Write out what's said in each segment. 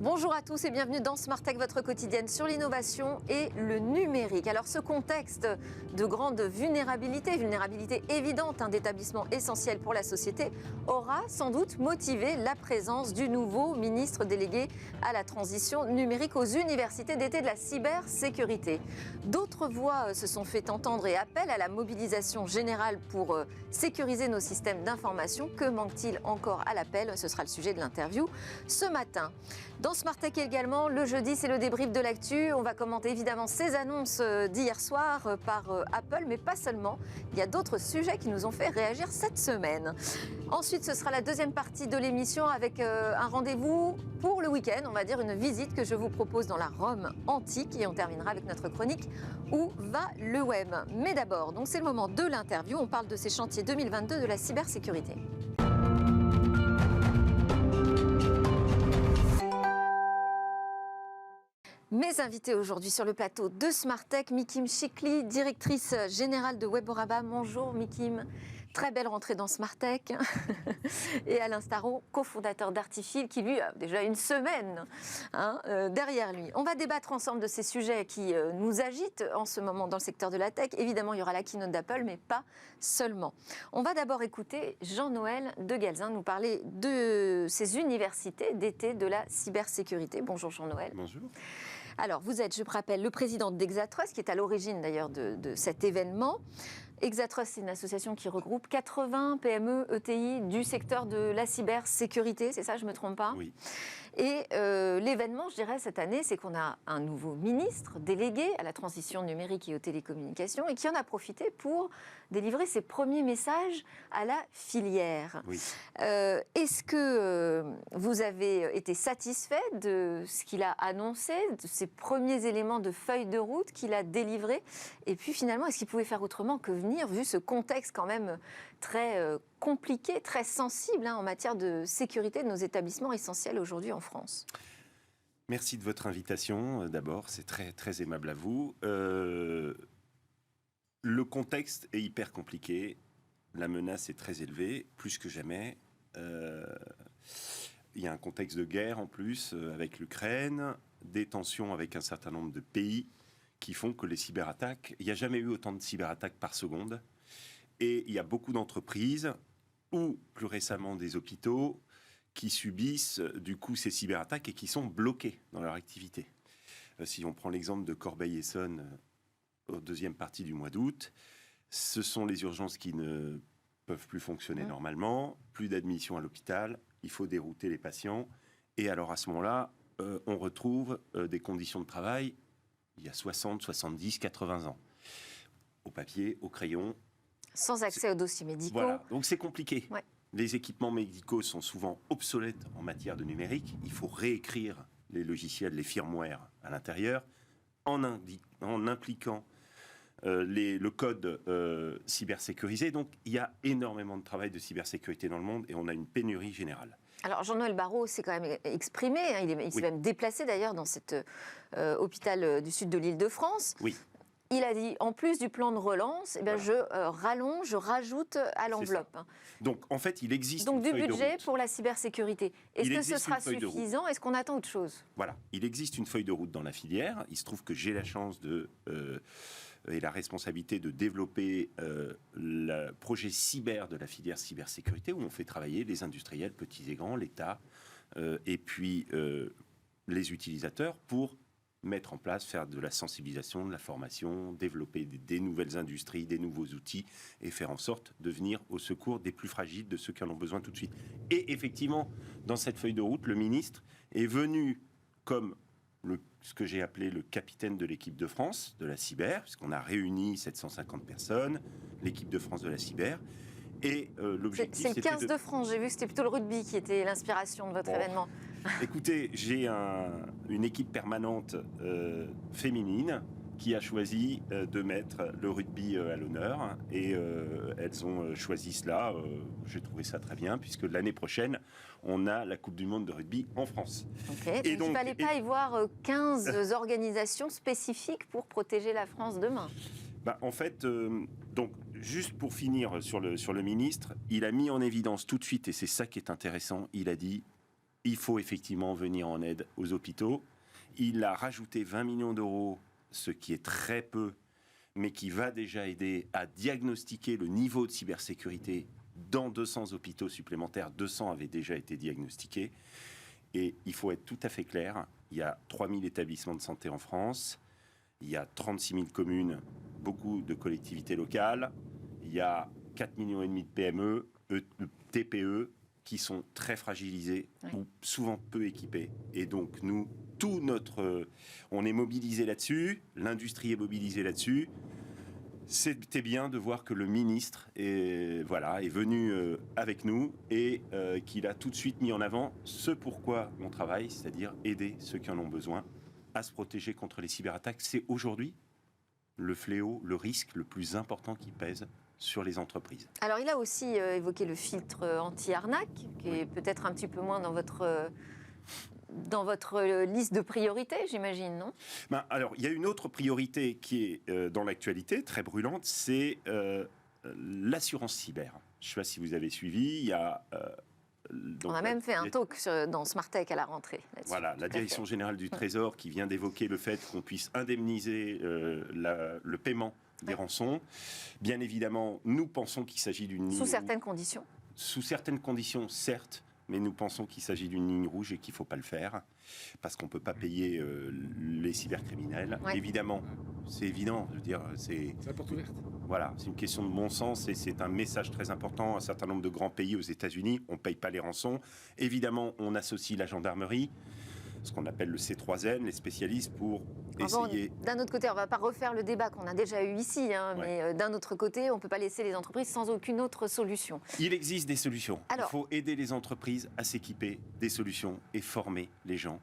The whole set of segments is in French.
Bonjour à tous et bienvenue dans Smart Tech, votre quotidienne sur l'innovation et le numérique. Alors ce contexte de grande vulnérabilité évidente d'établissements essentiels pour la société, aura sans doute motivé la présence du nouveau ministre délégué à la transition numérique aux universités d'été de la cybersécurité. D'autres voix se sont fait entendre et appellent à la mobilisation générale pour sécuriser nos systèmes d'information. Que manque-t-il encore à l'appel? Ce sera le sujet de l'interview ce matin. Dans Smart Tech également, le jeudi, c'est le débrief de l'actu. On va commenter évidemment ces annonces d'hier soir par Apple, mais pas seulement. Il y a d'autres sujets qui nous ont fait réagir cette semaine. Ensuite, ce sera la deuxième partie de l'émission avec un rendez-vous pour le week-end. On va dire une visite que je vous propose dans la Rome antique. Et on terminera avec notre chronique « Où va le web ?» Mais d'abord, donc c'est le moment de l'interview. On parle de ces chantiers 2022 de la cybersécurité. Mes invités aujourd'hui sur le plateau de Smart Tech, Mikim Chikli, directrice générale de Weboraba. Bonjour Mikim, très belle rentrée dans Smart Tech. Et Alain Staron, cofondateur d'Artifil, qui lui a déjà une semaine derrière lui. On va débattre ensemble de ces sujets qui nous agitent en ce moment dans le secteur de la tech. Évidemment, il y aura la keynote d'Apple, mais pas seulement. On va d'abord écouter Jean-Noël de Galzin nous parler de ces universités d'été de la cybersécurité. Bonjour Jean-Noël. Bonjour. Alors, vous êtes, je rappelle, le président d'Exatrust, qui est à l'origine d'ailleurs de cet événement. Exatrust, c'est une association qui regroupe 80 PME, ETI du secteur de la cybersécurité, c'est ça, je ne me trompe pas? Oui. Et l'événement, je dirais, cette année, c'est qu'on a un nouveau ministre délégué à la transition numérique et aux télécommunications et qui en a profité pour délivrer ses premiers messages à la filière. Oui. Est-ce que vous avez été satisfait de ce qu'il a annoncé, de ces premiers éléments de feuille de route qu'il a délivrés? Et puis finalement, est-ce qu'il pouvait faire autrement que venir, vu ce contexte quand même très compliqué, très sensible en matière de sécurité de nos établissements essentiels aujourd'hui en France? Merci de votre invitation. D'abord, c'est très, très aimable à vous. Le contexte est hyper compliqué. La menace est très élevée, plus que jamais. Il y a un contexte de guerre en plus avec l'Ukraine, des tensions avec un certain nombre de pays qui font que les cyberattaques... Il n'y a jamais eu autant de cyberattaques par seconde. Et il y a beaucoup d'entreprises, ou plus récemment des hôpitaux, qui subissent du coup ces cyberattaques et qui sont bloqués dans leur activité. Si on prend l'exemple de Corbeil-Essonnes, aux deuxième partie du mois d'août, ce sont les urgences qui ne peuvent plus fonctionner normalement, plus d'admission à l'hôpital, il faut dérouter les patients. Et alors à ce moment-là, on retrouve des conditions de travail il y a 60, 70, 80 ans. Au papier, au crayon. Sans accès aux dossiers médicaux. Voilà, donc c'est compliqué. Ouais. Les équipements médicaux sont souvent obsolètes en matière de numérique. Il faut réécrire les logiciels, les firmware à l'intérieur, en impliquant le code cybersécurisé. Donc il y a énormément de travail de cybersécurité dans le monde et on a une pénurie générale. Alors Jean-Noël Barrot s'est quand même exprimé, il s'est même déplacé d'ailleurs dans cet hôpital du sud de l'Île-de-France. Oui. Il a dit, en plus du plan de relance, voilà. Je rallonge, je rajoute à l'enveloppe. Donc en fait, il existe donc une du feuille budget de route. pour la cybersécurité. Est-ce que ce sera suffisant? Est-ce qu'on attend autre chose? Voilà, il existe une feuille de route dans la filière. Il se trouve que j'ai la chance et la responsabilité de développer le projet cyber de la filière cybersécurité, où on fait travailler les industriels, petits et grands, l'État, et puis les utilisateurs pour mettre en place, faire de la sensibilisation, de la formation, développer des nouvelles industries, des nouveaux outils, et faire en sorte de venir au secours des plus fragiles, de ceux qui en ont besoin tout de suite. Et effectivement, dans cette feuille de route, le ministre est venu comme ce que j'ai appelé le capitaine de l'équipe de France, de la cyber, puisqu'on a réuni 750 personnes, l'équipe de France de la cyber, et l'objectif... C'est le 15 de France, j'ai vu que c'était plutôt le rugby qui était l'inspiration de votre événement. Écoutez, j'ai une équipe permanente féminine qui a choisi de mettre le rugby à l'honneur, et elles ont choisi cela. J'ai trouvé ça très bien, puisque l'année prochaine, on a la Coupe du Monde de rugby en France. Okay. Et donc, il ne fallait pas y voir 15 organisations spécifiques pour protéger la France demain. En fait, donc, juste pour finir sur le ministre, il a mis en évidence tout de suite, et c'est ça qui est intéressant, il a dit il faut effectivement venir en aide aux hôpitaux. Il a rajouté 20 millions d'euros, ce qui est très peu, mais qui va déjà aider à diagnostiquer le niveau de cybersécurité dans 200 hôpitaux supplémentaires. 200 avaient déjà été diagnostiqués. Et il faut être tout à fait clair, il y a 3000 établissements de santé en France, il y a 36 000 communes, beaucoup de collectivités locales, il y a 4,5 millions de PME, TPE, qui sont très fragilisés ou souvent peu équipés. Et donc nous, on est mobilisés là-dessus, l'industrie est mobilisée là-dessus. C'était bien de voir que le ministre est venu avec nous et qu'il a tout de suite mis en avant ce pourquoi on travaille, c'est-à-dire aider ceux qui en ont besoin à se protéger contre les cyberattaques. C'est aujourd'hui le fléau, le risque le plus important qui pèse sur les entreprises. Alors il a aussi évoqué le filtre anti-arnaque, qui est peut-être un petit peu moins dans votre liste de priorités, j'imagine, non ? Alors, il y a une autre priorité qui est dans l'actualité, très brûlante, c'est l'assurance cyber. Je ne sais pas si vous avez suivi, il y a... on a même fait un talk dans Smartech à la rentrée. Voilà, la Direction Générale du Trésor qui vient d'évoquer le fait qu'on puisse indemniser le paiement des rançons. Bien évidemment, nous pensons qu'il s'agit d'une ligne... Sous certaines conditions. Sous certaines conditions, certes, mais nous pensons qu'il s'agit d'une ligne rouge et qu'il ne faut pas le faire, parce qu'on ne peut pas payer les cybercriminels. Ouais. Évidemment, c'est évident, je veux dire, c'est la porte ouverte. Voilà, c'est une question de bon sens et c'est un message très important. Un certain nombre de grands pays aux États-Unis, on ne paye pas les rançons. Évidemment, on associe la gendarmerie, ce qu'on appelle le C3N, les spécialistes, pour essayer... D'un autre côté, on ne va pas refaire le débat qu'on a déjà eu ici, mais d'un autre côté, on ne peut pas laisser les entreprises sans aucune autre solution. Il existe des solutions. Il faut aider les entreprises à s'équiper des solutions et former les gens.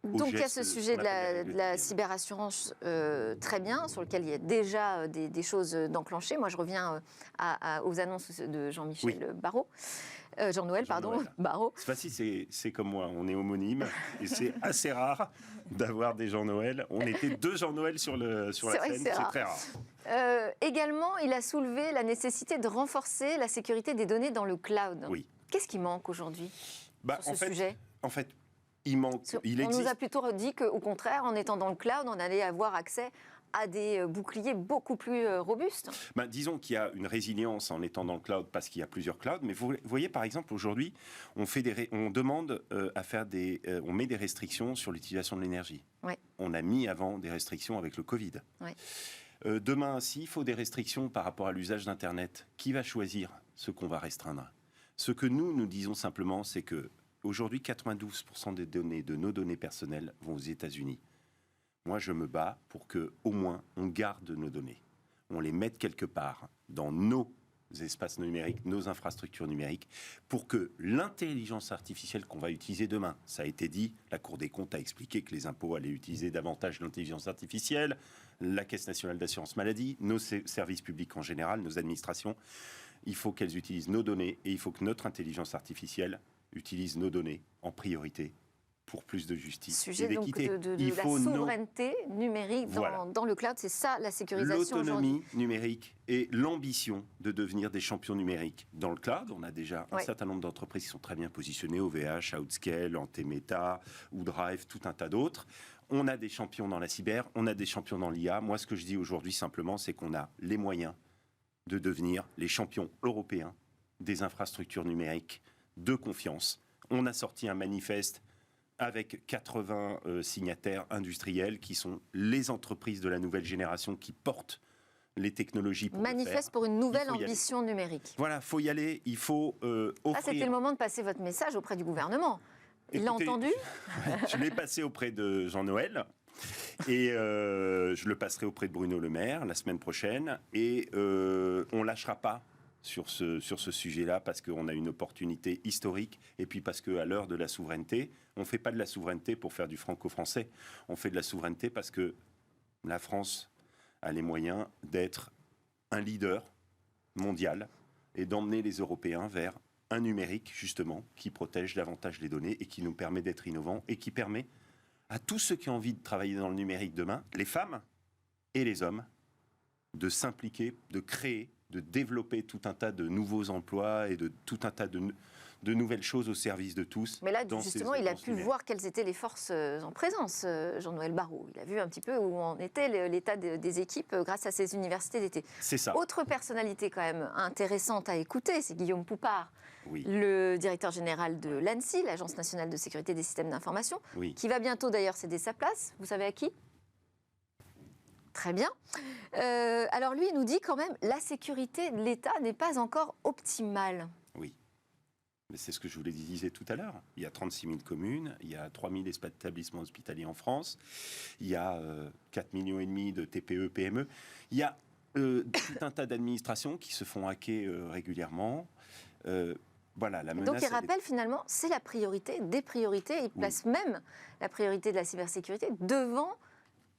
Donc il y a ce sujet de la cyberassurance très bien, sur lequel il y a déjà des choses d'enclenchées. Moi, je reviens aux annonces de Jean-Michel Barrot. Jean-Noël, pardon, Barrot. C'est facile, c'est comme moi, on est homonyme et c'est assez rare d'avoir des Jean-Noël. On était 2 Jean-Noël sur la scène, c'est très rare. Également, il a soulevé la nécessité de renforcer la sécurité des données dans le cloud. Oui. Qu'est-ce qui manque aujourd'hui sur ce sujet ? En fait, il manque... On nous a plutôt dit qu'au contraire, en étant dans le cloud, on allait avoir accès à des boucliers beaucoup plus robustes. Disons qu'il y a une résilience en étant dans le cloud parce qu'il y a plusieurs clouds, mais vous voyez par exemple aujourd'hui, on demande on met des restrictions sur l'utilisation de l'énergie. Ouais. On a mis avant des restrictions avec le Covid. Ouais. Demain, s'il faut des restrictions par rapport à l'usage d'Internet, qui va choisir ce qu'on va restreindre ? Ce que nous disons simplement, c'est que aujourd'hui, 92% des données, de nos données personnelles, vont aux États-Unis. Moi, je me bats pour qu'au moins, on garde nos données. On les mette quelque part dans nos espaces numériques, nos infrastructures numériques, pour que l'intelligence artificielle qu'on va utiliser demain, ça a été dit, la Cour des comptes a expliqué que les impôts allaient utiliser davantage l'intelligence artificielle, la Caisse nationale d'assurance maladie, nos services publics en général, nos administrations, il faut qu'elles utilisent nos données et il faut que notre intelligence artificielle utilise nos données en priorité pour plus de justice et d'équité. Donc de la souveraineté numérique dans le cloud, c'est ça la sécurisation aujourd'hui. L'autonomie numérique et l'ambition de devenir des champions numériques dans le cloud. On a déjà un certain nombre d'entreprises qui sont très bien positionnées, OVH, Outscale, Antemeta, Woodrive, tout un tas d'autres. On a des champions dans la cyber, on a des champions dans l'IA. Moi, ce que je dis aujourd'hui simplement, c'est qu'on a les moyens de devenir les champions européens des infrastructures numériques de confiance. On a sorti un manifeste avec 80 signataires industriels qui sont les entreprises de la nouvelle génération qui portent les technologies pour manifeste pour une nouvelle ambition numérique. Voilà, il faut y aller, il faut offrir... c'était le moment de passer votre message auprès du gouvernement. Il l'a entendu ? Je l'ai passé auprès de Jean-Noël et je le passerai auprès de Bruno Le Maire la semaine prochaine et on ne lâchera pas sur ce sujet-là parce qu'on a une opportunité historique et puis parce qu'à l'heure de la souveraineté, on ne fait pas de la souveraineté pour faire du franco-français. On fait de la souveraineté parce que la France a les moyens d'être un leader mondial et d'emmener les Européens vers un numérique, justement, qui protège davantage les données et qui nous permet d'être innovants et qui permet à tous ceux qui ont envie de travailler dans le numérique demain, les femmes et les hommes, de s'impliquer, de créer, de développer tout un tas de nouveaux emplois et de tout un tas de de nouvelles choses au service de tous. Mais là, justement, il a pu voir quelles étaient les forces en présence, Jean-Noël Barrot. Il a vu un petit peu où en était l'état des équipes grâce à ces universités d'été. C'est ça. Autre personnalité quand même intéressante à écouter, c'est Guillaume Poupard, oui. le directeur général de l'ANSSI, l'Agence nationale de sécurité des systèmes d'information, oui. qui va bientôt d'ailleurs céder sa place. Vous savez à qui ? Très bien. Alors lui, il nous dit quand même la sécurité de l'État n'est pas encore optimale. Oui. Mais c'est ce que je vous le disais tout à l'heure. Il y a 36 000 communes, il y a 3 000 établissements hospitaliers en France, il y a 4,5 millions de TPE, PME. Il y a tout un tas d'administrations qui se font hacker régulièrement. Voilà, la menace. Donc il rappelle finalement, c'est la priorité des priorités. Il place même la priorité de la cybersécurité devant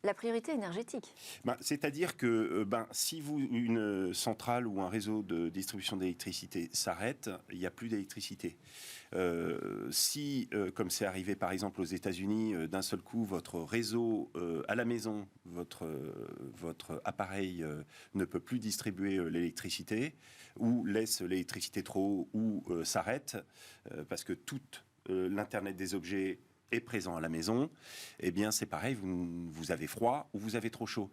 la priorité énergétique. C'est-à-dire que si une centrale ou un réseau de distribution d'électricité s'arrête, il n'y a plus d'électricité. Si, comme c'est arrivé par exemple aux États-Unis, d'un seul coup, votre réseau à la maison, votre appareil ne peut plus distribuer l'électricité, ou laisse l'électricité trop haut, ou s'arrête, parce que toute l'Internet des objets est présent à la maison, eh bien c'est pareil, vous avez froid ou vous avez trop chaud.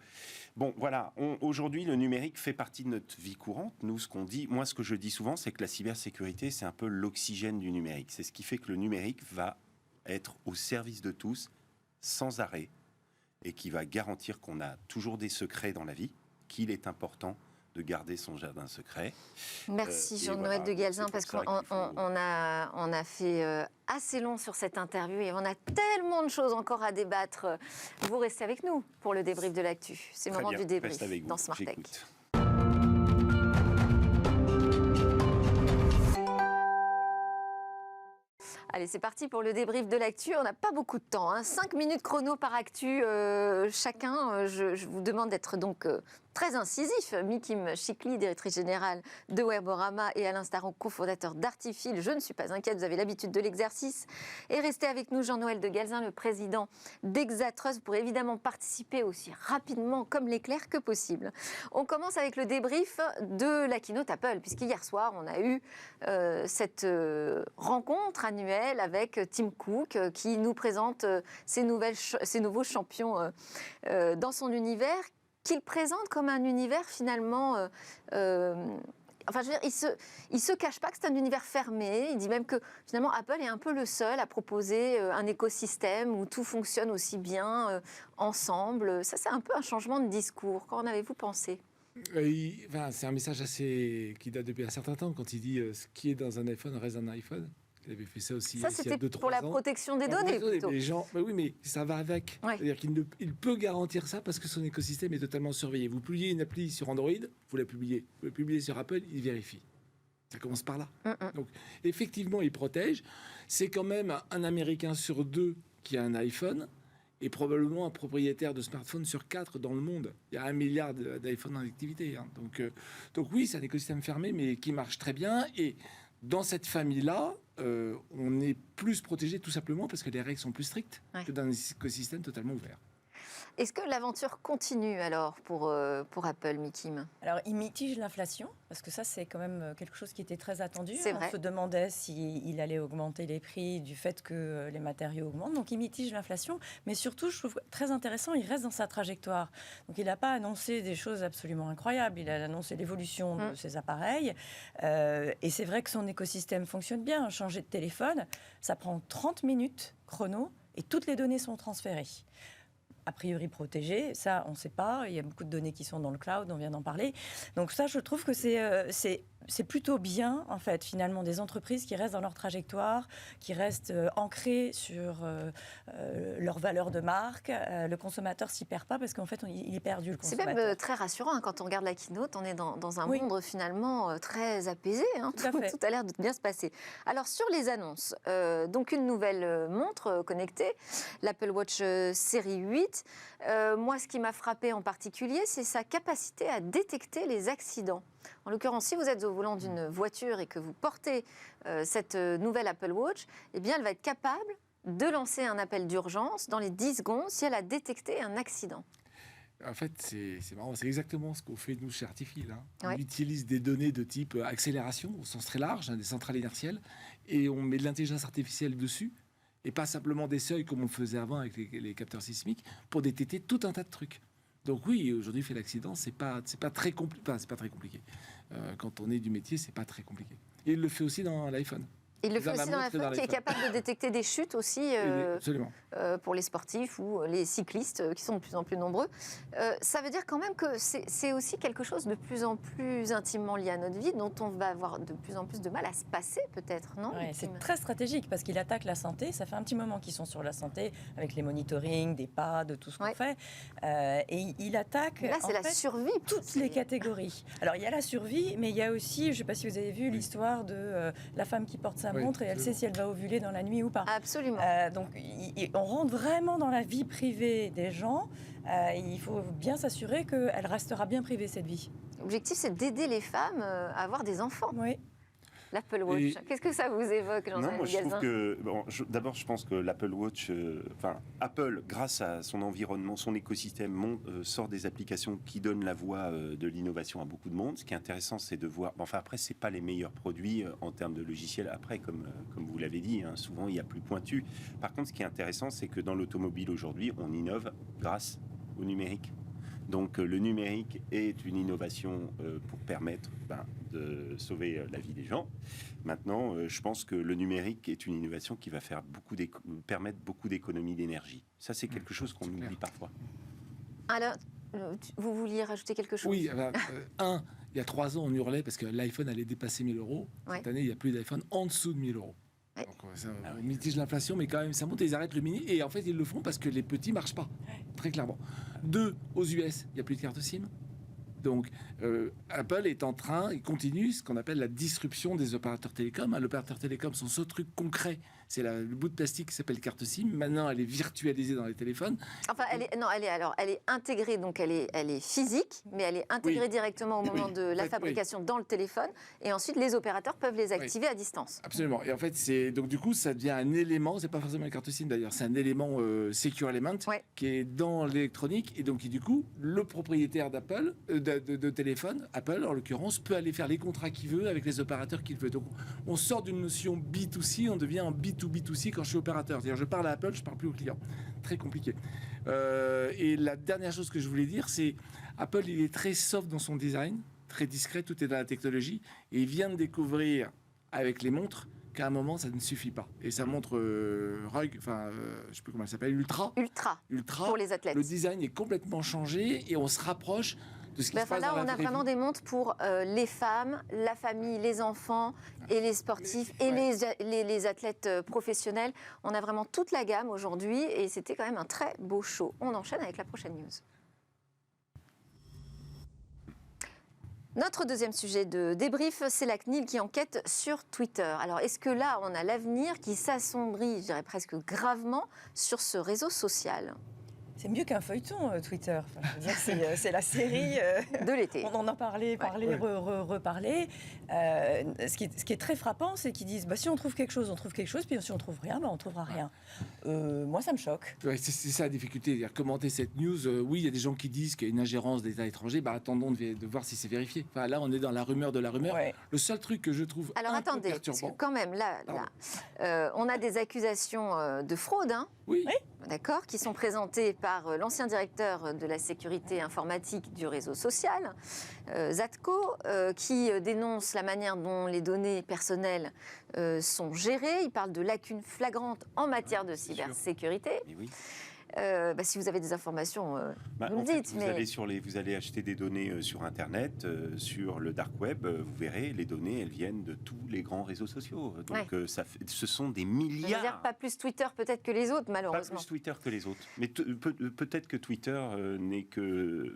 Bon, voilà, aujourd'hui le numérique fait partie de notre vie courante. Nous, ce que je dis souvent, c'est que la cybersécurité, c'est un peu l'oxygène du numérique. C'est ce qui fait que le numérique va être au service de tous, sans arrêt, et qui va garantir qu'on a toujours des secrets dans la vie, qu'il est important de garder son jardin secret. Merci Jean-Noël de Galzin, parce qu'on a fait assez long sur cette interview et on a tellement de choses encore à débattre. Vous restez avec nous pour le débrief de l'actu. C'est le moment du débrief dans Smart Tech. Allez, c'est parti pour le débrief de l'actu. On n'a pas beaucoup de temps, 5 minutes chrono par actu chacun. Je vous demande d'être donc très incisif. Mikim Chikli, directrice générale de Weborama, et Alain Staron, cofondateur d'Artifil. Je ne suis pas inquiète, vous avez l'habitude de l'exercice. Et restez avec nous, Jean-Noël de Galzin, le président d'Exatrust, pour évidemment participer aussi rapidement comme l'éclair que possible. On commence avec le débrief de la keynote Apple, puisqu'hier soir, on a eu cette rencontre annuelle avec Tim Cook, qui nous présente ses nouveaux champions dans son univers, qu'il présente comme un univers finalement... Enfin, je veux dire, il se cache pas que c'est un univers fermé. Il dit même que finalement Apple est un peu le seul à proposer un écosystème où tout fonctionne aussi bien ensemble. Ça, c'est un peu un changement de discours. Qu'en avez-vous pensé ? C'est un message qui date depuis un certain temps, quand il dit ce qui est dans un iPhone reste un iPhone. Il avait fait ça aussi. Ça, c'était pour la protection des données, plutôt. Les gens, oui, mais ça va avec. Ouais. C'est-à-dire qu'il peut garantir ça parce que son écosystème est totalement surveillé. Vous publiez une appli sur Android, vous la publiez. Vous la publiez sur Apple, il vérifie. Ça commence par là. Donc, effectivement, il protège. C'est quand même un Américain sur 2 qui a un iPhone et probablement un propriétaire de smartphone sur 4 dans le monde. Il y a 1 milliard d'iPhones en activité. Donc oui, c'est un écosystème fermé, mais qui marche très bien. Et dans cette famille-là, on est plus protégé tout simplement parce que les règles sont plus strictes que dans un écosystème totalement ouvert. Est-ce que l'aventure continue alors pour Apple, Mikim ? Alors, il mitige l'inflation, parce que ça, c'est quand même quelque chose qui était très attendu. C'est vrai. On se demandait s'il allait augmenter les prix du fait que les matériaux augmentent. Donc, il mitige l'inflation. Mais surtout, je trouve très intéressant, il reste dans sa trajectoire. Donc, il n'a pas annoncé des choses absolument incroyables. Il a annoncé l'évolution de ses appareils. Et c'est vrai que son écosystème fonctionne bien. Changer de téléphone, ça prend 30 minutes chrono et toutes les données sont transférées. A priori protégées, ça on ne sait pas, il y a beaucoup de données qui sont dans le cloud, on vient d'en parler. Donc ça, je trouve que c'est plutôt bien, en fait, finalement, des entreprises qui restent dans leur trajectoire, qui restent ancrées sur leur valeur de marque. Le consommateur s'y perd pas parce qu'en fait, il est perdu, le consommateur. C'est même très rassurant, quand on regarde la keynote, on est dans un monde finalement très apaisé. Tout a l'air de bien se passer. Alors, sur les annonces, donc une nouvelle montre connectée, l'Apple Watch série 8. Moi, ce qui m'a frappé en particulier, c'est sa capacité à détecter les accidents. En l'occurrence, si vous êtes au volant d'une voiture et que vous portez cette nouvelle Apple Watch, eh bien, elle va être capable de lancer un appel d'urgence dans les 10 secondes si elle a détecté un accident. En fait, c'est marrant, c'est exactement ce qu'on fait nous chez Artifil. On Ouais. utilise des données de type accélération, au sens très large, des centrales inertielles, et on met de l'intelligence artificielle dessus, et pas simplement des seuils comme on le faisait avant avec les capteurs sismiques, pour détecter tout un tas de trucs. Donc oui, aujourd'hui, fait l'accident, c'est pas très compliqué. Enfin, c'est pas très compliqué. Quand on est du métier, c'est pas très compliqué. Et il le fait aussi dans l'iPhone. Il le fait Dans la aussi dans montre et l'iPhone, dans qui est l'iPhone. capable de détecter des chutes aussi Absolument. pour les sportifs ou les cyclistes qui sont de plus en plus nombreux. Ça veut dire quand même que c'est aussi quelque chose de plus en plus intimement lié à notre vie, dont on va avoir de plus en plus de mal à se passer, peut-être, non? Ouais, c'est très stratégique parce qu'il attaque la santé. Ça fait un petit moment qu'ils sont sur la santé avec les monitorings, des pas, de tout ce qu'on Ouais. fait. Et il attaque Là, en c'est la fait, survie. toutes les catégories. Alors, il y a la survie, mais il y a aussi, je ne sais pas si vous avez vu l'histoire de la femme qui porte sa Oui, montre et elle sait si elle va ovuler dans la nuit ou pas. Absolument. Donc, on rentre vraiment dans la vie privée des gens. Il faut bien s'assurer qu'elle restera bien privée, cette vie. L'objectif, c'est d'aider les femmes à avoir des enfants. Oui. L'Apple Watch, Et- qu'est-ce que ça vous évoque, Non, Jean-Noël moi je trouve Gazin? que d'abord je pense que l'Apple Watch, Apple, grâce à son environnement, son écosystème, sort des applications qui donnent la voie de l'innovation à beaucoup de monde. Ce qui est intéressant, c'est de voir. Enfin après, c'est pas les meilleurs produits en termes de logiciels. Après, comme vous l'avez dit, souvent il y a plus pointu. Par contre, ce qui est intéressant, c'est que dans l'automobile aujourd'hui, on innove grâce au numérique. Donc le numérique est une innovation pour permettre de sauver la vie des gens. Maintenant, je pense que le numérique est une innovation qui va faire permettre beaucoup d'économies d'énergie. Ça, c'est quelque chose qu'on oublie parfois. Alors, vous vouliez rajouter quelque chose? Oui, il y a 3 ans, on hurlait parce que l'iPhone allait dépasser 1 000 euros. Ouais. Cette année, il n'y a plus d'iPhone en dessous de 1 000 euros. Ouais. Donc, on mitige l'inflation, mais quand même, ça monte et ils arrêtent le mini. Et en fait, ils le font parce que les petits ne marchent pas, très clairement. 2, aux US, il n'y a plus de carte SIM. Donc, Apple est en train, il continue ce qu'on appelle la disruption des opérateurs télécoms. L'opérateur télécom, son seul truc concret, c'est le bout de plastique qui s'appelle carte SIM. Maintenant, elle est virtualisée dans les téléphones. Enfin, elle est intégrée, donc elle est physique, mais elle est intégrée directement au moment de la fabrication dans le téléphone, et ensuite les opérateurs peuvent les activer à distance. Absolument. Et en fait, donc du coup, ça devient un élément. C'est pas forcément une carte SIM d'ailleurs. C'est un élément secure element qui est dans l'électronique, et donc du coup, le propriétaire d'Apple, de téléphone, Apple en l'occurrence, peut aller faire les contrats qu'il veut avec les opérateurs qu'il veut. Donc, on sort d'une notion B2C, on devient en B2B2C quand je suis opérateur. C'est-à-dire, je parle à Apple, je parle plus au client. Très compliqué. Et la dernière chose que je voulais dire, c'est Apple, il est très soft dans son design, très discret, tout est dans la technologie, et il vient de découvrir avec les montres qu'à un moment, ça ne suffit pas. Et ça montre RUG, je ne sais plus comment elle s'appelle, Ultra. Pour les athlètes. Le design est complètement changé et on se rapproche de ce qui se passe là, dans la on a vraie vraiment vie. des montres pour les femmes, la famille, les enfants et les sportifs et les athlètes professionnels. On a vraiment toute la gamme aujourd'hui et c'était quand même un très beau show. On enchaîne avec la prochaine news. Notre deuxième sujet de débrief, c'est la CNIL qui enquête sur Twitter. Alors, est-ce que là, on a l'avenir qui s'assombrit, je dirais presque gravement, sur ce réseau social ? C'est mieux qu'un feuilleton, Twitter. Enfin, je veux dire, c'est la série de l'été. On en a parlé, reparlé. Ce qui est très frappant, c'est qu'ils disent si on trouve quelque chose, on trouve quelque chose, puis si on trouve rien, on ne trouvera rien. Moi, ça me choque. Ouais, c'est ça la difficulté, c'est-à-dire commenter cette news. Oui, il y a des gens qui disent qu'il y a une ingérence d'États étrangers. Attendons de voir si c'est vérifié. Là, on est dans la rumeur de la rumeur. Ouais. Le seul truc que je trouve peu perturbant... parce que quand même, on a des accusations de fraude, hein. Oui. D'accord, qui sont présentées par l'ancien directeur de la sécurité informatique du réseau social, Zatko, qui dénonce la manière dont les données personnelles sont gérées. Il parle de lacunes flagrantes en matière de cybersécurité. Oui. Si vous avez des informations, vous le dites. Vous allez acheter des données sur Internet, sur le dark web, vous verrez, les données, elles viennent de tous les grands réseaux sociaux. Donc, ce sont des milliards. Je veux dire, pas plus Twitter peut-être que les autres, malheureusement. Pas plus Twitter que les autres. Mais peut-être que Twitter n'est que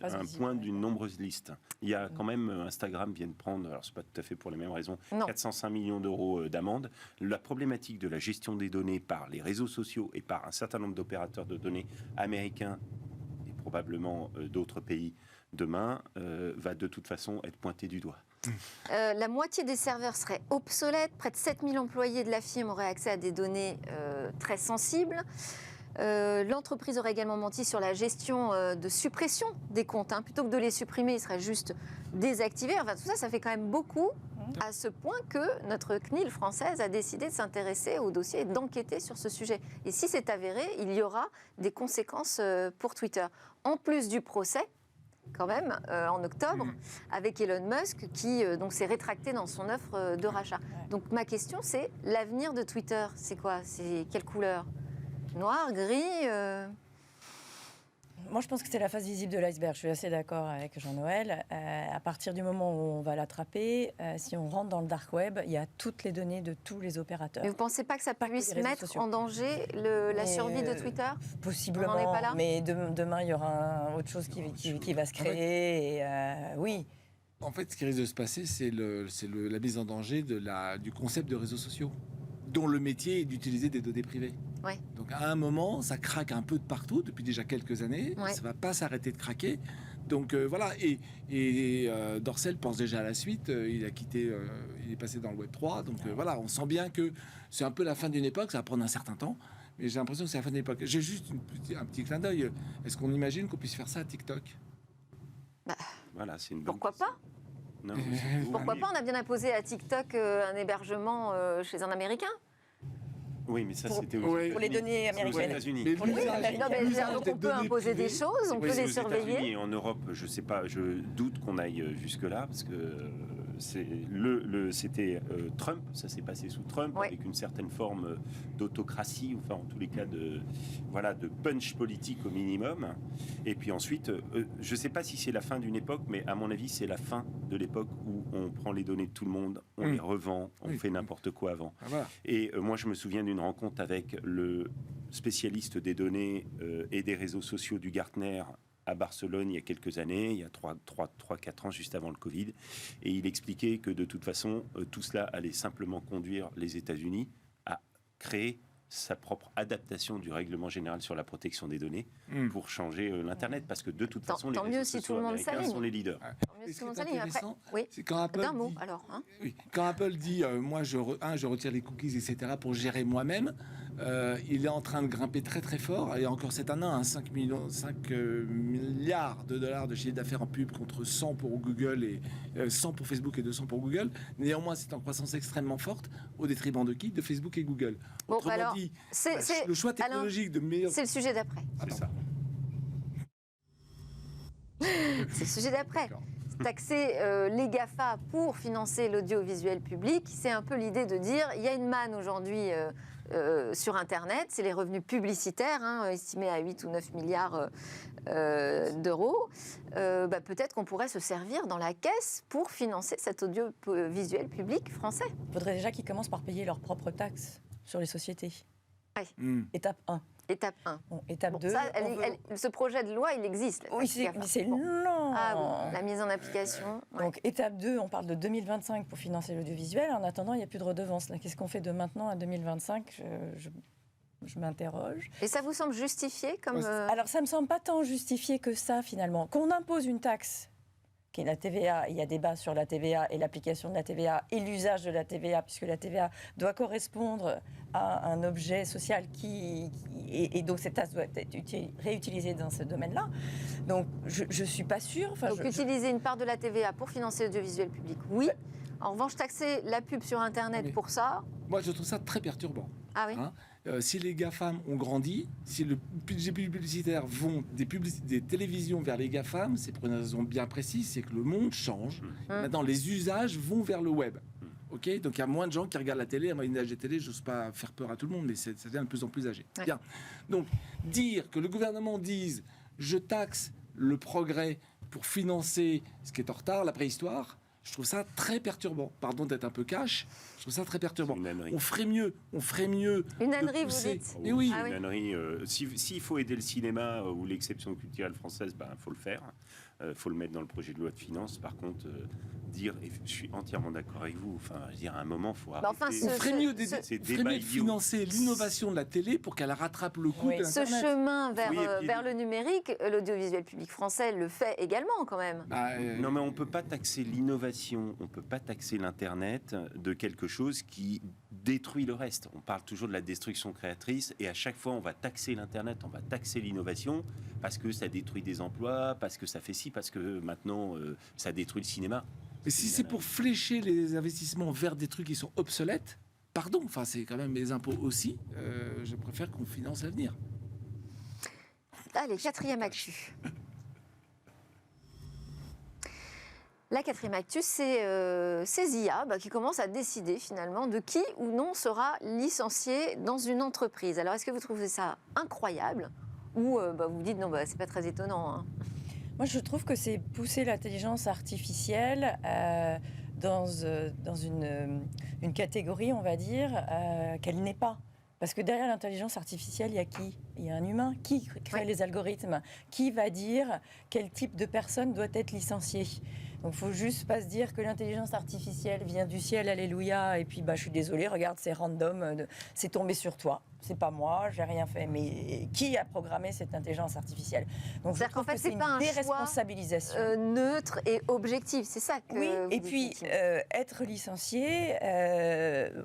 un point d'une nombreuse liste. Il y a quand même, Instagram vient de prendre, alors c'est pas tout à fait pour les mêmes raisons, 405 millions d'euros d'amende. La problématique de la gestion des données par les réseaux sociaux et par un certain nombre d'opérateurs de données américains et probablement d'autres pays demain va de toute façon être pointée du doigt. La moitié des serveurs seraient obsolètes. Près de 7000 employés de la firme auraient accès à des données très sensibles. L'entreprise aurait également menti sur la gestion de suppression des comptes. Plutôt que de les supprimer, il serait juste désactivé. Enfin, tout ça, ça fait quand même beaucoup, à ce point que notre CNIL française a décidé de s'intéresser au dossier et d'enquêter sur ce sujet. Et si c'est avéré, il y aura des conséquences pour Twitter. En plus du procès, quand même, en octobre, avec Elon Musk, qui donc s'est rétracté dans son offre de rachat. Donc ma question, c'est l'avenir de Twitter, c'est quoi? C'est quelle couleur? Noir, gris Moi, je pense que c'est la face visible de l'iceberg. Je suis assez d'accord avec Jean-Noël. À partir du moment où on va l'attraper, si on rentre dans le dark web, il y a toutes les données de tous les opérateurs. Mais vous ne pensez pas que ça puisse mettre en danger la survie de Twitter? Possiblement, on n'en est pas là. Mais demain, il y aura autre chose qui va se créer. Oui. En fait, ce qui risque de se passer, c'est la mise en danger du concept de réseaux sociaux, dont le métier est d'utiliser des données privées. Ouais. Donc à un moment, ça craque un peu de partout depuis déjà quelques années. Ça ne va pas s'arrêter de craquer. Donc voilà. Et Dorcel pense déjà à la suite. Il est passé dans le Web 3. Donc voilà, on sent bien que c'est un peu la fin d'une époque. Ça va prendre un certain temps. Mais j'ai l'impression que c'est la fin d'une époque. J'ai juste un petit clin d'œil. Est-ce qu'on imagine qu'on puisse faire ça à TikTok? Voilà, c'est une bonne Pourquoi question. pas Non, Pourquoi pas? On a bien imposé à TikTok un hébergement chez un Américain. Oui, mais ça, c'était pour les données américaines. Aux États-Unis. Donc on peut imposer des choses, on peut les surveiller. Et en Europe, je sais pas, je doute qu'on aille jusque-là, parce que c'était Trump, ça s'est passé sous Trump, avec une certaine forme d'autocratie, enfin en tous les cas de punch politique au minimum. Et puis ensuite, je ne sais pas si c'est la fin d'une époque, mais à mon avis, c'est la fin de l'époque où on prend les données de tout le monde, on les revend, on fait n'importe quoi avant. Voilà. Et moi, je me souviens d'une rencontre avec le spécialiste des données et des réseaux sociaux du Gartner à Barcelone il y a quelques années, il y a 3-4 ans, juste avant le Covid. Et il expliquait que de toute façon, tout cela allait simplement conduire les États-Unis à créer sa propre adaptation du règlement général sur la protection des données pour changer l'Internet. Parce que de toute façon, les réseaux sociaux américains sont les leaders. C'est quand Apple d'un mot, dit, alors. Quand Apple dit moi je retire les cookies, etc., pour gérer moi-même, il est en train de grimper très très fort. Et encore cette année, 5 milliards de dollars de chiffre d'affaires en pub contre 100 pour Google et 100 pour Facebook et 200 pour Google. Néanmoins, c'est en croissance extrêmement forte au détriment de qui? De Facebook et Google. Bon, Autrement alors, dit, c'est le choix technologique de meilleur. C'est le sujet d'après. C'est ça. C'est le sujet d'après. Taxer les GAFA pour financer l'audiovisuel public, c'est un peu l'idée de dire il y a une manne aujourd'hui sur Internet, c'est les revenus publicitaires, estimés à 8 ou 9 milliards d'euros. Peut-être qu'on pourrait se servir dans la caisse pour financer cet audiovisuel public français. Il faudrait déjà qu'ils commencent par payer leurs propres taxes sur les sociétés. Ouais. Étape 1. Étape 1. Bon, étape 2. Ça, ce projet de loi, il existe. Oui, c'est long. La mise en application. Donc, étape 2, on parle de 2025 pour financer l'audiovisuel. En attendant, il n'y a plus de redevance. Qu'est-ce qu'on fait de maintenant à 2025 je m'interroge. Et ça vous semble justifié comme... Alors, ça ne me semble pas tant justifié que ça, finalement. Qu'on impose une taxe, qui est la TVA, il y a débat sur la TVA et l'application de la TVA et l'usage de la TVA, puisque la TVA doit correspondre à un objet social et donc cette taxe doit être réutilisée dans ce domaine-là. Donc, je ne suis pas sûre... Donc, utiliser une part de la TVA pour financer l'audiovisuel public, oui. Ouais. En revanche, taxer la pub sur Internet pour ça... Moi, je trouve ça très perturbant. Ah oui. Si les GAFAM ont grandi, si le budget publicitaire vont des télévisions vers les GAFAM, c'est pour une raison bien précise, c'est que le monde change. Maintenant, les usages vont vers le web. Okay, donc il y a moins de gens qui regardent la télé. À moyen âge de télé, j'ose pas faire peur à tout le monde, mais ça devient de plus en plus âgé. Bien. Donc, dire que le gouvernement dise je taxe le progrès pour financer ce qui est en retard, la préhistoire, je trouve ça très perturbant. Pardon d'être un peu cash, je trouve ça très perturbant. On ferait mieux. Une ânerie, vous dites? Mais oui. Une ânerie. S'il faut aider le cinéma ou l'exception culturelle française, il faut le faire. faut le mettre dans le projet de loi de finances. Par contre, et je suis entièrement d'accord avec vous, à un moment, il faut arrêter. On ferait mieux de financer l'innovation de la télé pour qu'elle rattrape le coût de l'Internet. Ce chemin vers le numérique, l'audiovisuel public français le fait également quand même. Non, mais on ne peut pas taxer l'innovation, on ne peut pas taxer l'Internet de quelque chose qui détruit le reste. On parle toujours de la destruction créatrice et à chaque fois, on va taxer l'Internet, on va taxer l'innovation parce que ça détruit des emplois, parce que ça fait ci, parce que maintenant, ça détruit le cinéma. Mais si c'est pour flécher les investissements vers des trucs qui sont obsolètes, pardon, c'est quand même mes impôts aussi, je préfère qu'on finance l'avenir. Allez, 4e actu. La 4e actu, c'est ces IA qui commencent à décider finalement de qui ou non sera licencié dans une entreprise. Alors, est-ce que vous trouvez ça incroyable ou vous vous dites non, c'est pas très étonnant hein. Moi, je trouve que c'est pousser l'intelligence artificielle dans une catégorie, on va dire, qu'elle n'est pas. Parce que derrière l'intelligence artificielle, il y a qui ? Il y a un humain. Qui crée les algorithmes ? Qui va dire quel type de personne doit être licenciée ? Donc, il ne faut juste pas se dire que l'intelligence artificielle vient du ciel, alléluia, et puis je suis désolée, regarde, c'est random, c'est tombé sur toi. C'est pas moi, j'ai rien fait. Mais qui a programmé cette intelligence artificielle ? Donc, c'est-à-dire qu'en fait, c'est pas un déresponsabilisation neutre et objectif. C'est ça que. Oui. Et puis être licencié,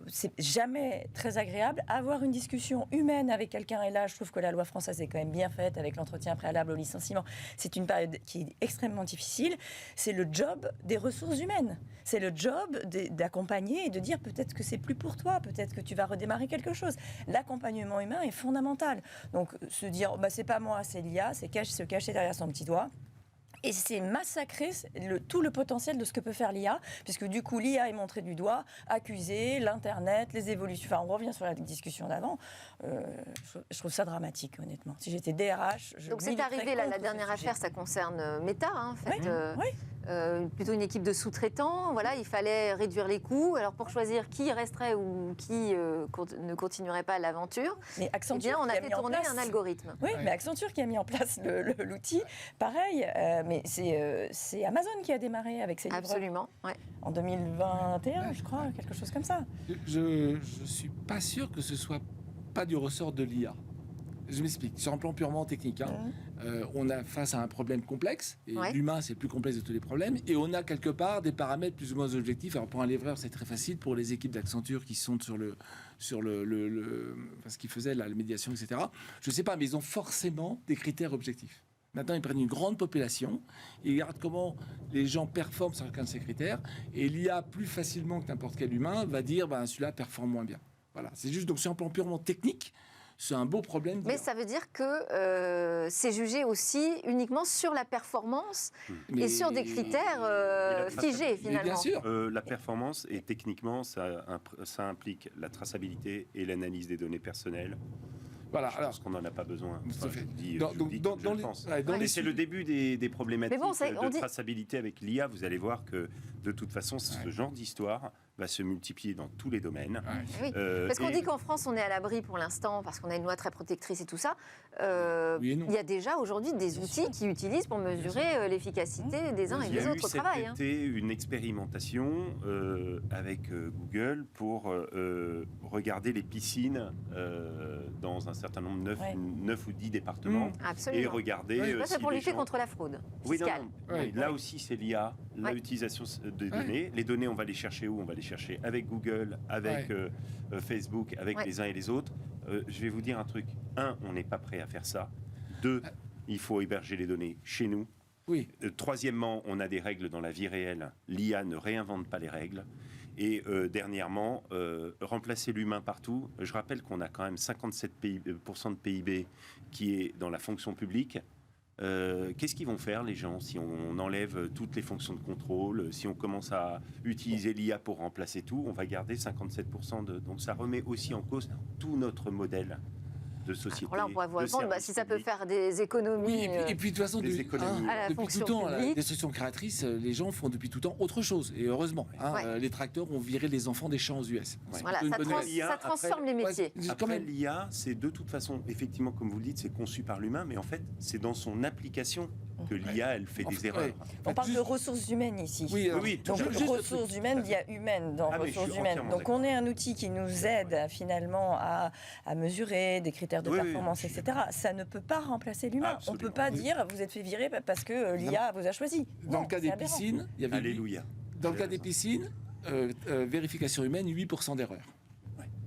c'est jamais très agréable. Avoir une discussion humaine avec quelqu'un, et là, je trouve que la loi française est quand même bien faite avec l'entretien préalable au licenciement. C'est une période qui est extrêmement difficile. C'est le job des ressources humaines. C'est le job d'accompagner et de dire peut-être que c'est plus pour toi, peut-être que tu vas redémarrer quelque chose. L'accompagnement humain est fondamental. Donc se dire c'est pas moi, c'est l'IA, c'est se cacher derrière son petit doigt. Et c'est massacrer tout le potentiel de ce que peut faire l'IA, puisque du coup l'IA est montrée du doigt, accusée, l'Internet, les évolutions. Enfin, on revient sur la discussion d'avant. Je trouve ça dramatique, honnêtement. Si j'étais DRH, donc c'est arrivé là, la dernière affaire, ça concerne Meta, en fait. Oui. Plutôt une équipe de sous-traitants. Voilà, il fallait réduire les coûts. Alors pour choisir qui resterait ou qui ne continuerait pas l'aventure, on a fait tourner un algorithme. Oui, mais Accenture qui a mis en place l'outil, pareil. Mais c'est Amazon qui a démarré avec ses livres. Absolument, ouais. En 2021, je crois, quelque chose comme ça. Je suis pas sûr que ce soit pas du ressort de l'IA. Je m'explique. Sur un plan purement technique, on a face à un problème complexe, et l'humain, c'est le plus complexe de tous les problèmes, et on a quelque part des paramètres plus ou moins objectifs. Alors pour un livreur, c'est très facile. Pour les équipes d'Accenture qui sont sur ce qu'ils faisaient, la médiation, etc., je ne sais pas, mais ils ont forcément des critères objectifs. Maintenant, ils prennent une grande population, ils regardent comment les gens performent sur chacun de ces critères, et l'IA, plus facilement que n'importe quel humain, va dire celui-là performe moins bien. Voilà, c'est juste, donc sur un plan purement technique, c'est un beau problème. Mais ça veut dire que c'est jugé aussi uniquement sur la performance et sur des critères figés, finalement. Bien sûr. La performance, et techniquement, ça implique la traçabilité et l'analyse des données personnelles. Voilà, je pense qu'on n'en a pas besoin. C'est le début des problématiques de traçabilité avec l'IA. Vous allez voir que, de toute façon, ce genre d'histoire va se multiplier dans tous les domaines. Oui. Parce qu'on dit qu'en France, on est à l'abri pour l'instant, parce qu'on a une loi très protectrice et tout ça. Il y a déjà aujourd'hui des outils qui utilisent pour mesurer l'efficacité des uns et des autres au travail. C'était une expérimentation avec Google pour regarder les piscines dans un certain nombre, 9 ou 10 départements. Absolument. Et regarder... c'est pour lutter contre la fraude fiscale. Là aussi, c'est l'IA, l'utilisation des données. Les données, on va les chercher où ? On va les chercher avec Google, avec Facebook, avec les uns et les autres. Je vais vous dire un truc. 1, on n'est pas prêt à faire ça. 2, il faut héberger les données chez nous. Oui. Troisièmement, on a des règles dans la vie réelle. L'IA ne réinvente pas les règles. Et dernièrement, remplacer l'humain partout. Je rappelle qu'on a quand même 57% de PIB qui est dans la fonction publique. Qu'est-ce qu'ils vont faire, les gens, si on enlève toutes les fonctions de contrôle, si on commence à utiliser l'IA pour remplacer tout, on va garder 57% de... Donc ça remet aussi en cause tout notre modèle de société. Alors là, on pourrait vous répondre, si ça peut faire des économies. Oui, et puis de toute façon, depuis tout le temps, la destruction créatrice, les gens font depuis tout le temps autre chose. Et heureusement, les tracteurs ont viré les enfants des champs aux US. Voilà, ça transforme les métiers. Après, l'IA, c'est de toute façon, effectivement, comme vous le dites, c'est conçu par l'humain, mais en fait, c'est dans son application que l'IA, elle fait des erreurs. On parle de ressources humaines ici. Oui, donc ressources humaines, il y a humaines dans ressources humaines. Donc on est un outil qui nous aide finalement à mesurer des critères de performance, etc. Ça ne peut pas remplacer l'humain. On ne peut pas dire vous êtes fait virer parce que l'IA vous a choisi. Dans le cas des piscines, il y avait Alléluia. Dans le cas des piscines, vérification humaine, 8% d'erreurs.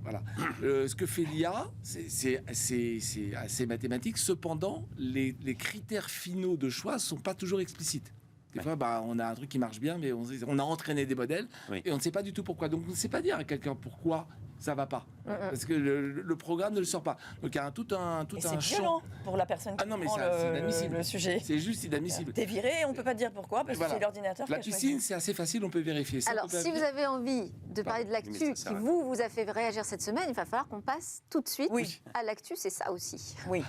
Voilà. Ce que fait l'IA, c'est assez mathématique. Cependant, les critères finaux de choix ne sont pas toujours explicites. Des fois, on a un truc qui marche bien, mais on a entraîné des modèles et on ne sait pas du tout pourquoi. Donc, on ne sait pas dire à quelqu'un pourquoi ça ne va pas. Parce que le programme ne le sort pas. Donc, il y a tout un c'est violent pour la personne qui prend le sujet. C'est juste inadmissible. T'es viré, on ne peut pas te dire pourquoi, parce que c'est l'ordinateur qui a choisi. La piscine, c'est assez facile, on peut vérifier ça. Alors, si vous avez envie de parler de l'actu qui vous a fait réagir cette semaine, il va falloir qu'on passe tout de suite à l'actu, c'est ça aussi. Oui.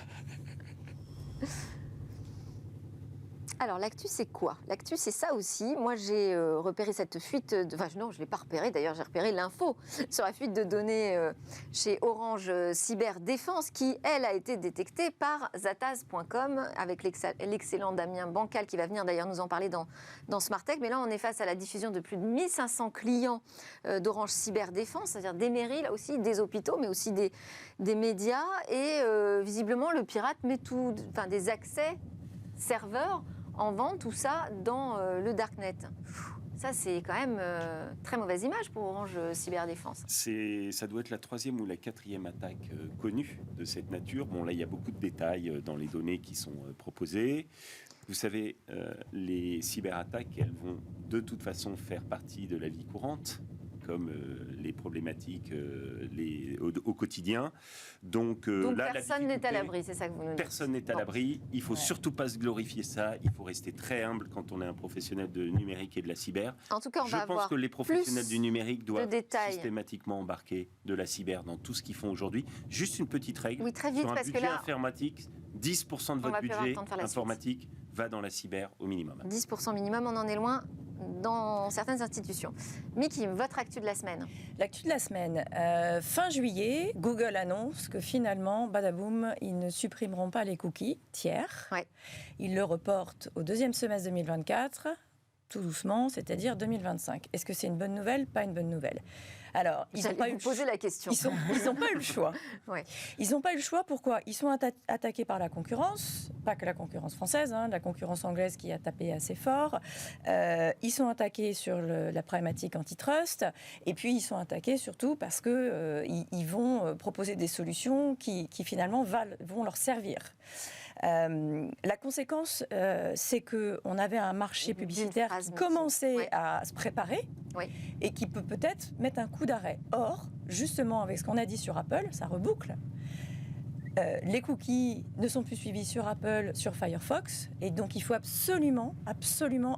Alors, l'actu, c'est quoi? L'actu, c'est ça aussi. Moi, j'ai repéré cette fuite... non, je ne l'ai pas repéré. D'ailleurs, j'ai repéré l'info sur la fuite de données chez Orange Cyberdéfense qui, elle, a été détectée par Zataz.com avec l'excellent Damien Bancal qui va venir d'ailleurs nous en parler dans Smartech. Mais là, on est face à la diffusion de plus de 1500 clients d'Orange Cyberdéfense, c'est-à-dire des mairies, là aussi, des hôpitaux, mais aussi des médias. Et visiblement, le pirate met des accès serveurs en vente, tout ça dans le Darknet. Ça, c'est quand même très mauvaise image pour Orange Cyberdéfense. Ça doit être la 3e ou la 4e attaque connue de cette nature. Bon, là, il y a beaucoup de détails dans les données qui sont proposées. Vous savez, les cyberattaques, elles vont de toute façon faire partie de la vie courante, comme les problématiques au quotidien. Donc là, personne n'est à l'abri, c'est ça que vous nous dites. Personne n'est à l'abri. Il ne faut surtout pas se glorifier ça. Il faut rester très humble quand on est un professionnel de numérique et de la cyber. En tout cas, Je pense que les professionnels du numérique doivent systématiquement embarquer de la cyber dans tout ce qu'ils font aujourd'hui. Juste une petite règle. Oui, très vite, sur un parce budget que là, informatique, 10% de votre budget informatique va dans la cyber au minimum. 10% minimum, on en est loin dans certaines institutions. Miki, votre actu de la semaine. L'actu de la semaine. Fin juillet, Google annonce que finalement, badaboum, ils ne supprimeront pas les cookies tiers. Ils le reportent au 2e semestre 2024, tout doucement, c'est-à-dire 2025. Est-ce que c'est une bonne nouvelle? Pas une bonne nouvelle. Alors, ils n'ont pas poser la question. Ils n'ont pas eu le choix. Ils n'ont pas eu le choix. Pourquoi? Ils sont attaqués par la concurrence, pas que la concurrence française, la concurrence anglaise qui a tapé assez fort. Ils sont attaqués sur la problématique antitrust, et puis ils sont attaqués surtout parce que ils vont proposer des solutions qui finalement vont leur servir. La conséquence, c'est qu'on avait un marché publicitaire qui commençait à se préparer et qui peut peut-être mettre un coup d'arrêt. Or, justement, avec ce qu'on a dit sur Apple, ça reboucle. Les cookies ne sont plus suivis sur Apple, sur Firefox, et donc il faut absolument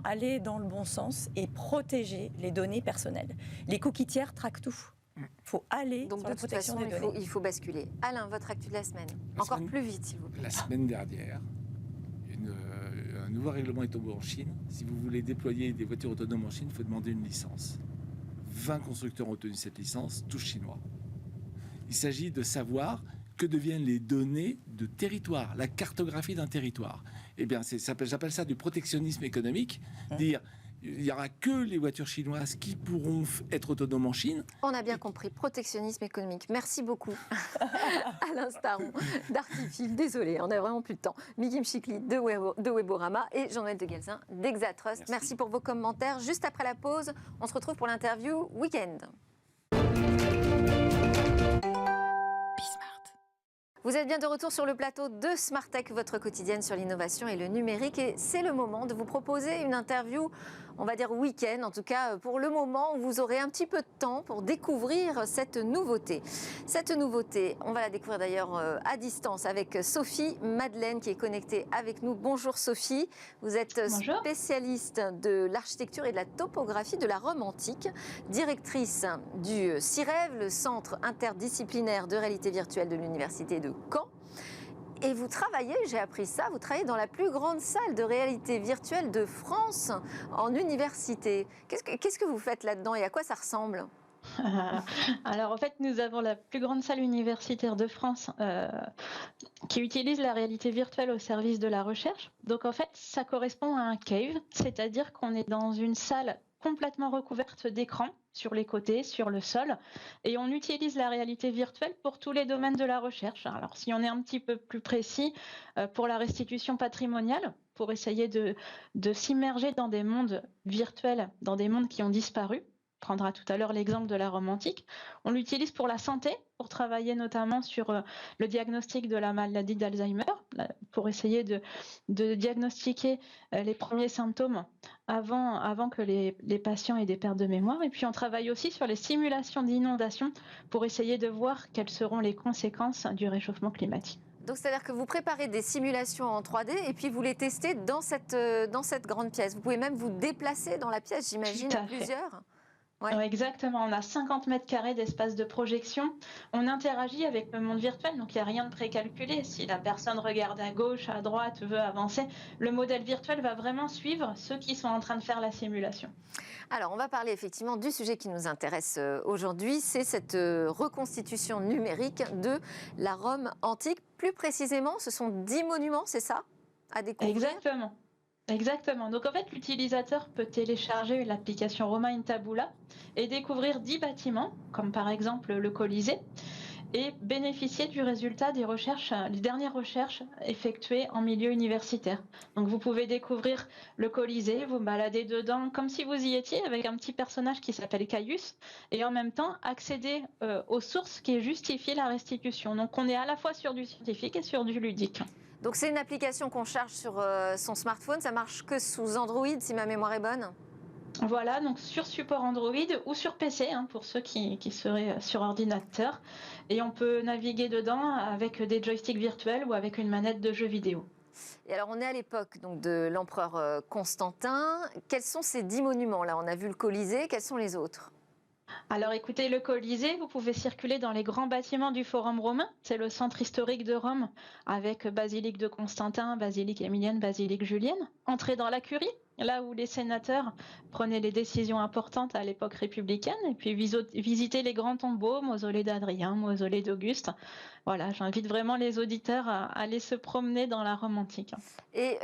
aller dans le bon sens et protéger les données personnelles. Les cookies tiers traquent tout. Il faut aller donc sur la protection des données. Il faut basculer. Alain, votre actu de la semaine. Encore plus vite, s'il vous plaît. La semaine dernière, un nouveau règlement est tombé en Chine. Si vous voulez déployer des voitures autonomes en Chine, il faut demander une licence. 20 constructeurs ont obtenu cette licence, tous chinois. Il s'agit de savoir que deviennent les données de territoire, la cartographie d'un territoire. Eh bien, j'appelle ça du protectionnisme économique, dire il n'y aura que les voitures chinoises qui pourront être autonomes en Chine. On a bien compris, protectionnisme économique. Merci beaucoup Alain Staron d'Artifil. Désolé, on n'a vraiment plus de temps. Miki Mchikli de Weborama et Jean-Noël de Guelzin d'Exatrust. Merci pour vos commentaires. Juste après la pause, on se retrouve pour l'interview Week-end. Vous êtes bien de retour sur le plateau de Smartech, votre quotidienne sur l'innovation et le numérique. Et c'est le moment de vous proposer une interview, on va dire week-end, en tout cas pour le moment où vous aurez un petit peu de temps pour découvrir cette nouveauté. Cette nouveauté, on va la découvrir d'ailleurs à distance avec Sophie Madeleine qui est connectée avec nous. Bonjour Sophie, vous êtes spécialiste de l'architecture et de la topographie de la Rome antique, directrice du CIREV, le Centre interdisciplinaire de réalité virtuelle de l'Université de Caen. Et vous travaillez, j'ai appris ça, vous travaillez dans la plus grande salle de réalité virtuelle de France en université. Qu'est-ce que vous faites là-dedans et à quoi ça ressemble ? Alors en fait, nous avons la plus grande salle universitaire de France qui utilise la réalité virtuelle au service de la recherche. Donc en fait, ça correspond à un cave, c'est-à-dire qu'on est dans une salle complètement recouverte d'écrans sur les côtés, sur le sol, et on utilise la réalité virtuelle pour tous les domaines de la recherche. Alors si on est un petit peu plus précis, pour la restitution patrimoniale, pour essayer de s'immerger dans des mondes virtuels, dans des mondes qui ont disparu. On prendra tout à l'heure l'exemple de la Rome antique. On l'utilise pour la santé, pour travailler notamment sur le diagnostic de la maladie d'Alzheimer, pour essayer de diagnostiquer les premiers symptômes avant que les patients aient des pertes de mémoire. Et puis on travaille aussi sur les simulations d'inondation pour essayer de voir quelles seront les conséquences du réchauffement climatique. Donc, c'est-à-dire que vous préparez des simulations en 3D et puis vous les testez dans cette grande pièce. Vous pouvez même vous déplacer dans la pièce, j'imagine, à plusieurs. Ouais. Exactement, on a 50 mètres carrés d'espace de projection. On interagit avec le monde virtuel, donc il n'y a rien de précalculé. Si la personne regarde à gauche, à droite, veut avancer, le modèle virtuel va vraiment suivre ceux qui sont en train de faire la simulation. Alors, on va parler effectivement du sujet qui nous intéresse aujourd'hui, c'est cette reconstitution numérique de la Rome antique. Plus précisément, ce sont 10 monuments, c'est ça, à découvrir? Exactement. Donc en fait, l'utilisateur peut télécharger l'application Roma in Tabula et découvrir 10 bâtiments, comme par exemple le Colisée, et bénéficier du résultat des dernières recherches effectuées en milieu universitaire. Donc vous pouvez découvrir le Colisée, vous balader dedans comme si vous y étiez avec un petit personnage qui s'appelle Caius, et en même temps accéder aux sources qui justifient la restitution. Donc on est à la fois sur du scientifique et sur du ludique. Donc c'est une application qu'on charge sur son smartphone, ça marche que sous Android si ma mémoire est bonne? Voilà, donc sur support Android ou sur PC, pour ceux qui seraient sur ordinateur. Et on peut naviguer dedans avec des joysticks virtuels ou avec une manette de jeu vidéo. Et alors on est à l'époque donc, de l'empereur Constantin. Quels sont ces 10 monuments là? On a vu le Colisée, quels sont les autres? Alors écoutez, le Colisée, vous pouvez circuler dans les grands bâtiments du Forum romain. C'est le centre historique de Rome avec basilique de Constantin, basilique Émilienne, basilique Julienne. Entrez dans la curie, là où les sénateurs prenaient les décisions importantes à l'époque républicaine. Et puis visiter les grands tombeaux, mausolée d'Adrien, mausolée d'Auguste. Voilà, j'invite vraiment les auditeurs à aller se promener dans la Rome antique. Et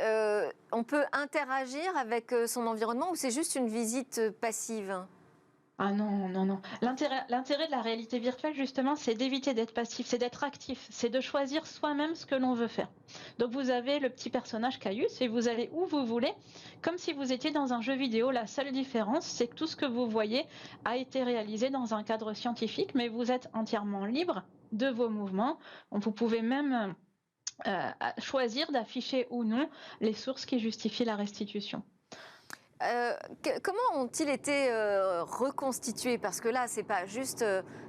on peut interagir avec son environnement ou c'est juste une visite passive? Ah non. L'intérêt de la réalité virtuelle, justement, c'est d'éviter d'être passif, c'est d'être actif, c'est de choisir soi-même ce que l'on veut faire. Donc vous avez le petit personnage Caius et vous allez où vous voulez, comme si vous étiez dans un jeu vidéo. La seule différence, c'est que tout ce que vous voyez a été réalisé dans un cadre scientifique, mais vous êtes entièrement libre de vos mouvements. Vous pouvez même choisir d'afficher ou non les sources qui justifient la restitution. Comment ont-ils été reconstitués? Parce que là, c'est pas juste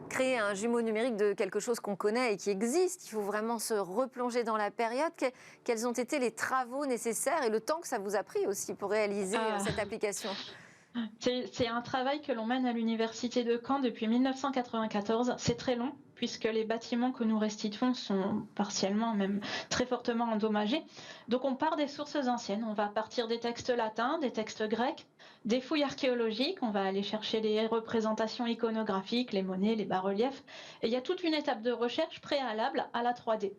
créer un jumeau numérique de quelque chose qu'on connaît et qui existe. Il faut vraiment se replonger dans la période. Quels ont été les travaux nécessaires et le temps que ça vous a pris aussi pour réaliser cette application? C'est un travail que l'on mène à l'université de Caen depuis 1994. C'est très long puisque les bâtiments que nous restituons sont partiellement, même très fortement endommagés. Donc on part des sources anciennes. On va partir des textes latins, des textes grecs, des fouilles archéologiques. On va aller chercher les représentations iconographiques, les monnaies, les bas-reliefs. Et il y a toute une étape de recherche préalable à la 3D.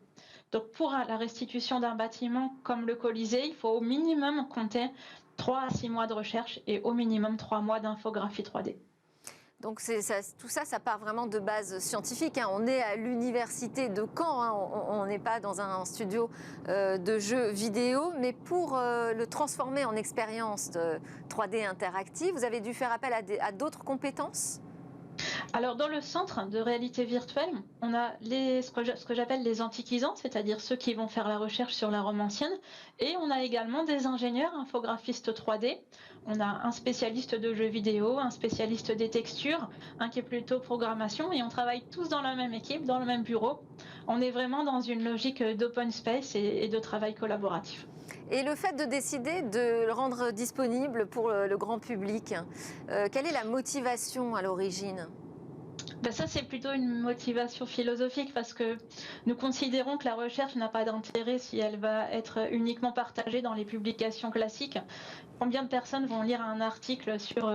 Donc pour la restitution d'un bâtiment comme le Colisée, il faut au minimum compter 3 à 6 mois de recherche et au minimum 3 mois d'infographie 3D. Donc tout ça, ça part vraiment de base scientifique. On est à l'université de Caen, on n'est pas dans un studio de jeux vidéo, mais pour le transformer en expérience de 3D interactive, vous avez dû faire appel à d'autres compétences? Alors dans le centre de réalité virtuelle, on a ce que j'appelle les antiquisants, c'est-à-dire ceux qui vont faire la recherche sur la Rome ancienne, et on a également des ingénieurs infographistes 3D. On a un spécialiste de jeux vidéo, un spécialiste des textures, un qui est plutôt programmation, et on travaille tous dans la même équipe, dans le même bureau. On est vraiment dans une logique d'open space et de travail collaboratif. Et le fait de décider de le rendre disponible pour le grand public, quelle est la motivation à l'origine? Ça, c'est plutôt une motivation philosophique parce que nous considérons que la recherche n'a pas d'intérêt si elle va être uniquement partagée dans les publications classiques. Combien de personnes vont lire un article sur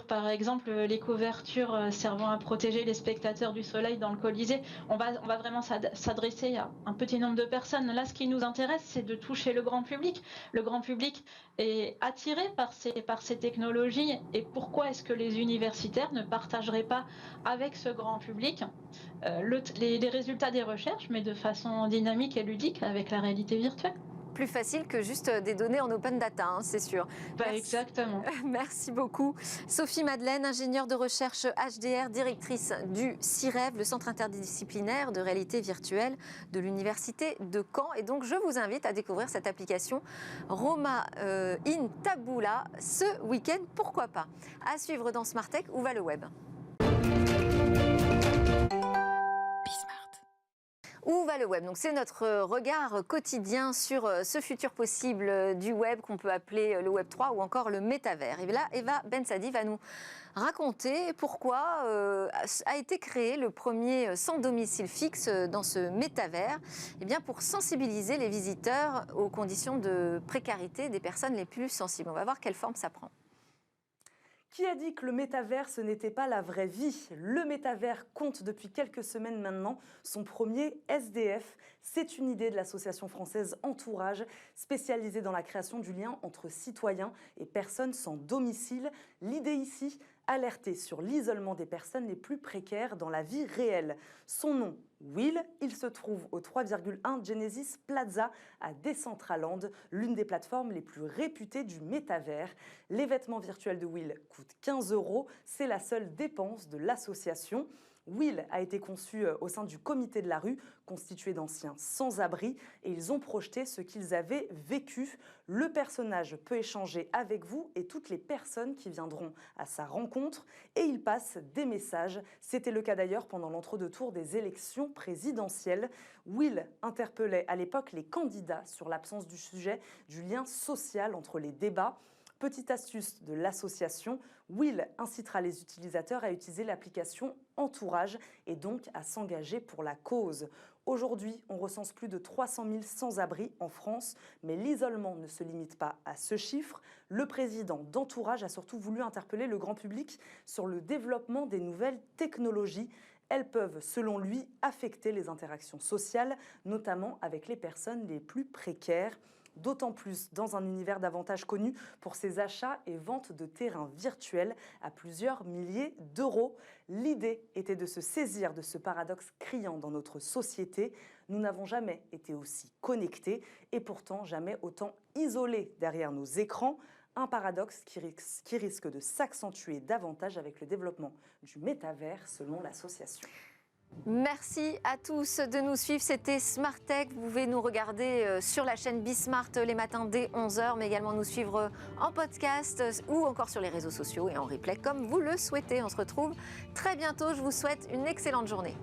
par exemple, les couvertures servant à protéger les spectateurs du soleil dans le Colisée? On va vraiment s'adresser à un petit nombre de personnes. Là, ce qui nous intéresse, c'est de toucher le grand public. Le grand public est attiré par ces technologies. Et pourquoi est-ce que les universitaires ne partageraient pas avec ce grand public les résultats des recherches, mais de façon dynamique et ludique avec la réalité virtuelle? Plus facile que juste des données en open data, hein, c'est sûr. Exactement. Merci beaucoup. Sophie Madeleine, ingénieure de recherche HDR, directrice du CIREV, le Centre interdisciplinaire de réalité virtuelle de l'Université de Caen. Et donc, je vous invite à découvrir cette application Roma in Tabula ce week-end, pourquoi pas. À suivre dans Smart Tech, où va le web ? Où va le web? Donc c'est notre regard quotidien sur ce futur possible du web qu'on peut appeler le Web 3 ou encore le métavers. Et là, Eva Bensadi va nous raconter pourquoi a été créé le premier sans domicile fixe dans ce métavers. Eh bien pour sensibiliser les visiteurs aux conditions de précarité des personnes les plus sensibles. On va voir quelle forme ça prend. Qui a dit que le métavers, ce n'était pas la vraie vie? Le métavers compte depuis quelques semaines maintenant son premier SDF. C'est une idée de l'association française Entourage, spécialisée dans la création du lien entre citoyens et personnes sans domicile. L'idée ici, alerter sur l'isolement des personnes les plus précaires dans la vie réelle. Son nom, Will, il se trouve au 3,1 Genesis Plaza à Decentraland, l'une des plateformes les plus réputées du métavers. Les vêtements virtuels de Will coûtent 15 €, c'est la seule dépense de l'association. Will a été conçu au sein du comité de la rue, constitué d'anciens sans-abri, et ils ont projeté ce qu'ils avaient vécu. Le personnage peut échanger avec vous et toutes les personnes qui viendront à sa rencontre, et il passe des messages. C'était le cas d'ailleurs pendant l'entre-deux-tours des élections présidentielles. Will interpellait à l'époque les candidats sur l'absence du sujet du lien social entre les débats. Petite astuce de l'association, Will incitera les utilisateurs à utiliser l'application Entourage et donc à s'engager pour la cause. Aujourd'hui, on recense plus de 300 000 sans-abri en France, mais l'isolement ne se limite pas à ce chiffre. Le président d'Entourage a surtout voulu interpeller le grand public sur le développement des nouvelles technologies. Elles peuvent, selon lui, affecter les interactions sociales, notamment avec les personnes les plus précaires. D'autant plus dans un univers davantage connu pour ses achats et ventes de terrains virtuels à plusieurs milliers d'euros. L'idée était de se saisir de ce paradoxe criant dans notre société. Nous n'avons jamais été aussi connectés et pourtant jamais autant isolés derrière nos écrans. Un paradoxe qui risque de s'accentuer davantage avec le développement du métavers selon l'association. Merci à tous de nous suivre. C'était Smart Tech. Vous pouvez nous regarder sur la chaîne Bismart les matins dès 11h, mais également nous suivre en podcast ou encore sur les réseaux sociaux et en replay comme vous le souhaitez. On se retrouve très bientôt. Je vous souhaite une excellente journée.